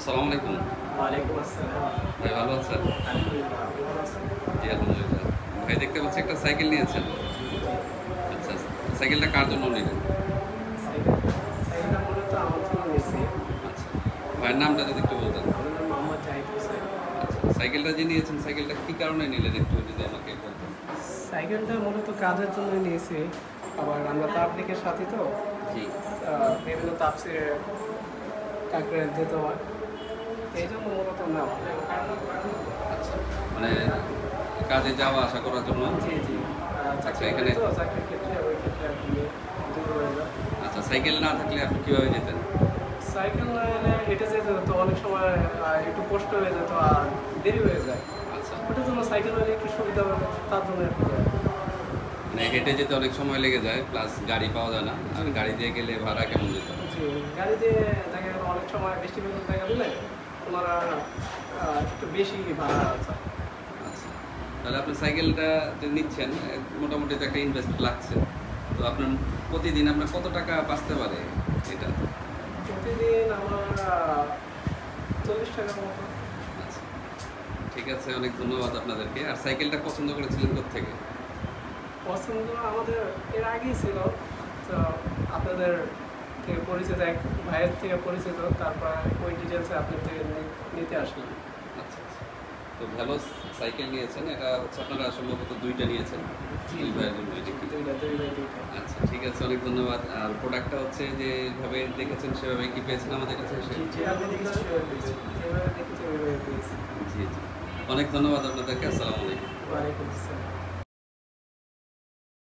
আসসালামু আলাইকুম। ওয়ালাইকুম আসসালাম। ভাই ভালো আছেন? আলহামদুলিল্লাহ, আপনি ভালো আছেন? জি, আলহামদুলিল্লাহ। ভাই দেখতে পাচ্ছি একটা সাইকেল নিয়েছেন। জি। আচ্ছা, সাইকেলটা কার জন্য নিলেন? সাইকেল সাইকেলটা মূলত আমার জন্য নিয়েছি। আচ্ছা, ভাইয়ের নামটা যদি একটু বলতেন। আমার নাম মোহাম্মদ জাহিদ হোসেন। আচ্ছা, সাইকেলটা যে নিয়েছেন, সাইকেলটা কী কারণে নিলেন একটু যদি আমাকে বলতেন। সাইকেলটা মূলত কাজের জন্য নিয়েছি। আবার আমরা তাবলিগের সাথী তো জি। বিভিন্ন তাফসিরে কাকরাইল যেতে হয়। এই জন্য মূলত নেওয়া। আচ্ছা, মানে কাজে যাওয়া আসা করার জন্য। জি, জি। আচ্ছা, চাকরি করি এখানে তো চাকরির ক্ষেত্রে ওই ক্ষেত্রে আর কি দূর হয়ে যায়। আচ্ছা, সাইকেল না থাকলে আপনি কীভাবে যেতেন? সাইকেল না এলে হেঁটে যেতে হতো, অনেক সময় একটু কষ্ট হয়ে যেত আর দেরি হয়ে যায়। আচ্ছা, ওটার জন্য সাইকেল হলে একটু সুবিধা হবে, তার জন্য আর কি যায়। মানে হেঁটে যেতে অনেক সময় লেগে যায়, প্লাস গাড়ি পাওয়া যায় না। আর গাড়ি দিয়ে গেলে ভাড়া কেমন যেত? জি, গাড়ি দিয়ে দেখা গেল অনেক সময় বৃষ্টিপাতের জায়গা দিলে ওনারা একটু বেশি ভাড়া চায়। আচ্ছা, তাহলে আপনি সাইকেলটা যে নিচ্ছেন মোটামুটি তো একটা ইনভেস্ট লাগছে। তো আপনার প্রতিদিন আপনার কত টাকা বাঁচতে পারে এটা? প্রতিদিন আমার 40 টাকার মতো। আচ্ছা, ঠিক আছে, অনেক ধন্যবাদ আপনাদেরকে। আর সাইকেলটা পছন্দ করেছিলেন কোত্থেকে? পছন্দ আমাদের এর আগেই ছিল, তো আপনাদের থেকে পরিচিত এক ভাইয়ের থেকে পরিচিত, তারপর ওই ডিটেলসে আপনার থেকে নিতে আসলাম। আচ্ছা, আচ্ছা। তো ভালো সাইকেল নিয়েছেন, এটা হচ্ছে আপনারা সম্ভবত দুইটা নিয়েছেন জি, দুই ভাইয়ের জন্য এটা কি? দুই বাই দুইটা। আচ্ছা, ঠিক আছে, অনেক ধন্যবাদ। আর প্রোডাক্টটা হচ্ছে যেভাবে দেখেছেন সেভাবে কি পেয়েছেন আমাদের কাছে এসে? জি, যেভাবে দেখেছি সেভাবে পেয়েছি, যেভাবে দেখেছি ওইভাবে পেয়েছি। জি, জি, অনেক ধন্যবাদ আপনাদেরকে। আসসালামু আলাইকুম। ওয়ালাইকুম আসসালাম।